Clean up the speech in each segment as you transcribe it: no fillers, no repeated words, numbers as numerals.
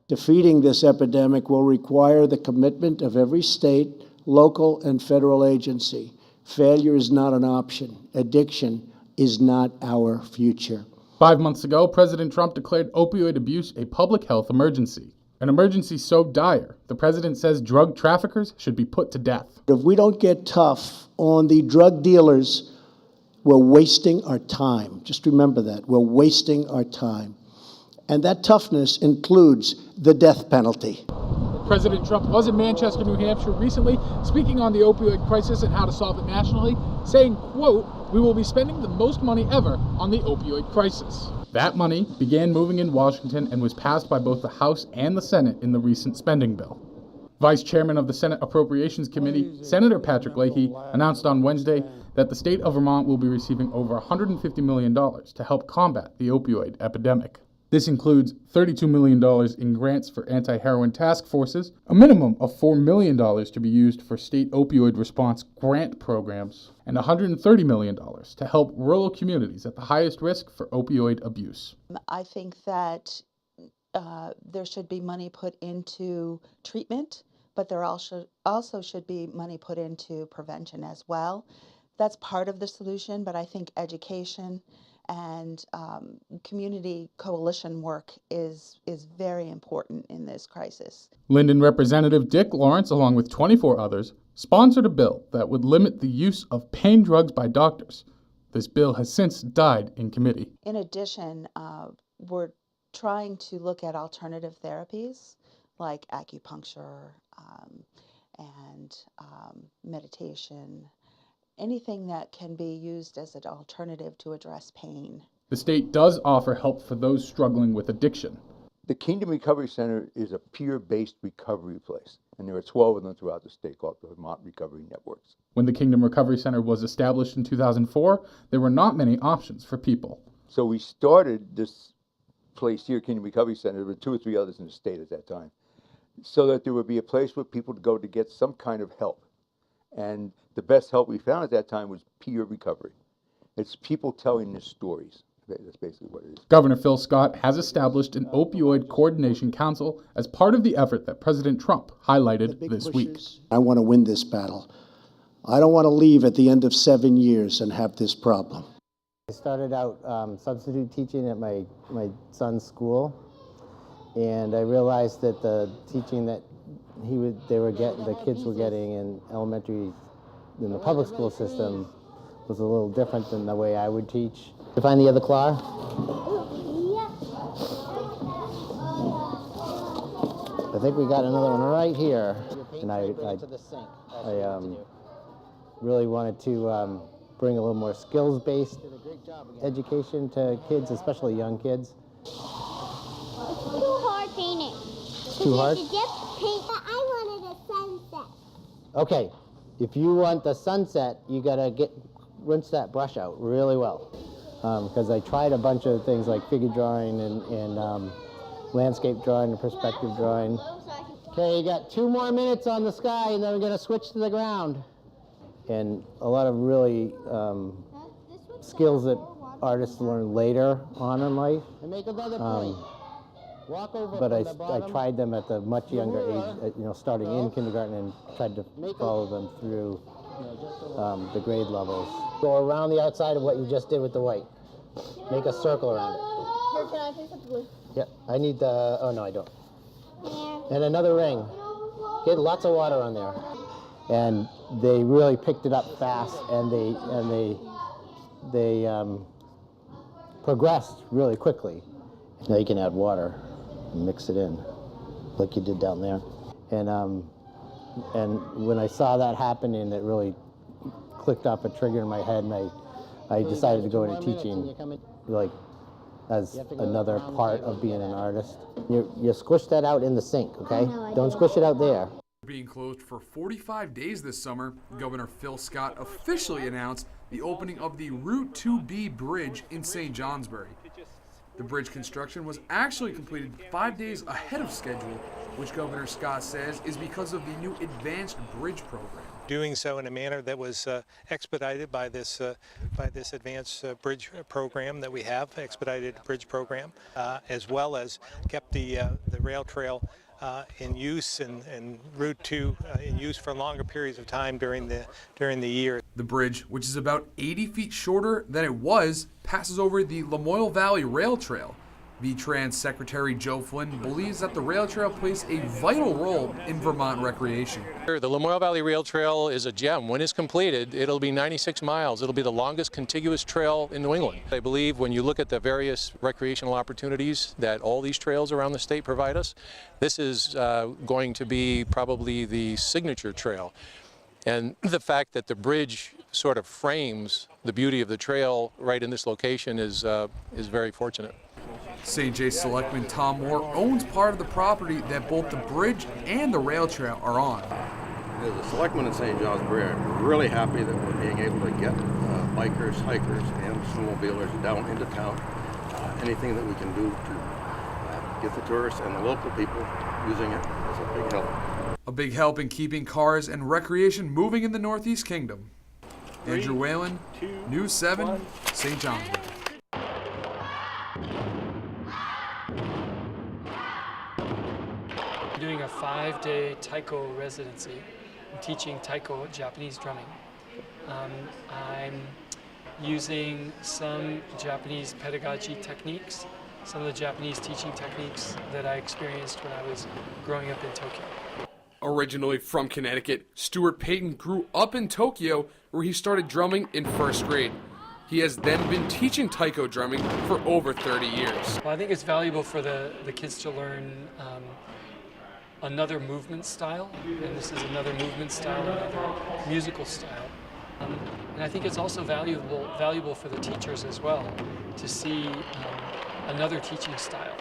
Defeating this epidemic will require the commitment of every state, local, and federal agency. Failure is not an option. Addiction is not our future. 5 months ago, President Trump declared opioid abuse a public health emergency. An emergency so dire, the president says drug traffickers should be put to death. If we don't get tough on the drug dealers, we're wasting our time. Just remember that. We're wasting our time. And that toughness includes the death penalty. President Trump was in Manchester, New Hampshire recently, speaking on the opioid crisis and how to solve it nationally, saying, quote, "We will be spending the most money ever on the opioid crisis." That money began moving in Washington and was passed by both the House and the Senate in the recent spending bill. Vice Chairman of the Senate Appropriations Committee, Senator Patrick Leahy, announced on Wednesday that the state of Vermont will be receiving over $150 million to help combat the opioid epidemic. This includes $32 million in grants for anti-heroin task forces, a minimum of $4 million to be used for state opioid response grant programs, and $130 million to help rural communities at the highest risk for opioid abuse. I think that there should be money put into treatment, but there also should be money put into prevention as well. That's part of the solution, but I think education and community coalition work is very important in this crisis. Linden Representative Dick Lawrence, along with 24 others, sponsored a bill that would limit the use of pain drugs by doctors. This bill has since died in committee. In addition, we're trying to look at alternative therapies like acupuncture and meditation, anything that can be used as an alternative to address pain. The state does offer help for those struggling with addiction. The Kingdom Recovery Center is a peer-based recovery place, and there are 12 of them throughout the state called the Vermont Recovery Networks. When the Kingdom Recovery Center was established in 2004, there were not many options for people. So we started this place here, Kingdom Recovery Center. There were 2 or 3 others in the state at that time, so that there would be a place for people to go to get some kind of help. And the best help we found at that time was peer recovery. It's people telling their stories. That's basically what it is. Governor Phil Scott has established an opioid coordination council as part of the effort that President Trump highlighted this week. I want to win this battle. I don't want to leave at the end of 7 years and have this problem. I started out substitute teaching at my son's school, and I realized that the teaching that the kids were getting in elementary, in the public school system, was a little different than the way I would teach. You find the other claw? Yeah. I think we got another one right here. And I really wanted to bring a little more skills-based education to kids, especially young kids. It's too hard painting. Too hard? I wanted a sunset. Okay, if you want the sunset, you gotta rinse that brush out really well. Because I tried a bunch of things like figure drawing and landscape drawing and perspective drawing. Okay, you got 2 more minutes on the sky, and then we're gonna switch to the ground. And a lot of really skills that artists learn later on in life. And make another point. Walk over. But I tried them at the much younger age, starting in kindergarten, and tried to follow them through the grade levels. Go around the outside of what you just did with the white. Make a circle around it. Here, can I fix up the blue? Yeah, I need the, oh no, I don't. And another ring. Get lots of water on there. And they really picked it up fast, and they progressed really quickly. Now you can add water and mix it in, like you did down there. And when I saw that happening, it really clicked off a trigger in my head, and I decided to go into teaching, like, as another part of being an artist. You squish that out in the sink, okay? Don't squish it out there. Being closed for 45 days this summer, Governor Phil Scott officially announced the opening of the Route 2B bridge in St. Johnsbury. The bridge construction was actually completed 5 days ahead of schedule, which Governor Scott says is because of the new Advanced Bridge Program. Doing so in a manner that was expedited by this advanced bridge program that we have, expedited bridge program, as well as kept the rail trail in use and Route 2 in use for longer periods of time during the year. The bridge, which is about 80 feet shorter than it was, passes over the Lamoille Valley Rail Trail. VTrans Secretary Joe Flynn believes that the rail trail plays a vital role in Vermont recreation. The Lamoille Valley Rail Trail is a gem. When it's completed, it'll be 96 miles. It'll be the longest contiguous trail in New England. I believe when you look at the various recreational opportunities that all these trails around the state provide us, this is going to be probably the signature trail. And the fact that the bridge sort of frames the beauty of the trail right in this location is very fortunate. St. J. Selectman Tom Moore owns part of the property that both the bridge and the rail trail are on. As a selectman in St. Johnsbury, I'm really happy that we're being able to get bikers, hikers, and snowmobilers down into town. Anything that we can do to get the tourists and the local people using it is a big help. A big help in keeping cars and recreation moving in the Northeast Kingdom. Andrew Whalen, News 7, St. Johnsbury. Doing a 5-day taiko residency. I'm teaching taiko, Japanese drumming. I'm using some Japanese pedagogy techniques, some of the Japanese teaching techniques that I experienced when I was growing up in Tokyo. Originally from Connecticut, Stuart Payton grew up in Tokyo, where he started drumming in 1st grade. He has then been teaching taiko drumming for over 30 years. Well, I think it's valuable for the kids to learn another movement style, and this is another movement style, another musical style. And I think it's also valuable for the teachers as well to see another teaching style.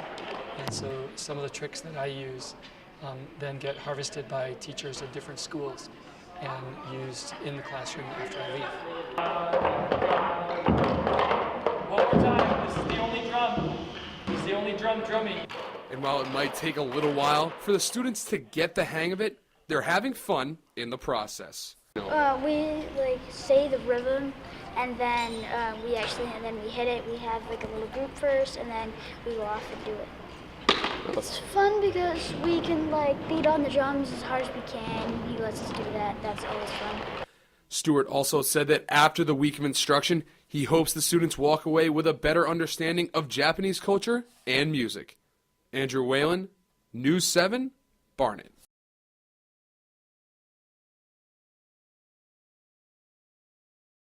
And so some of the tricks that I use then get harvested by teachers at different schools and used in the classroom after I leave. One more time, this is the only drum. This is the only drum drumming. And while it might take a little while for the students to get the hang of it, they're having fun in the process. We say the rhythm, and then we hit it. We have a little group first, and then we go off and do it. It's fun because we can beat on the drums as hard as we can. He lets us do that. That's always fun. Stuart also said that after the week of instruction, he hopes the students walk away with a better understanding of Japanese culture and music. Andrew Whalen, News 7, Barnet.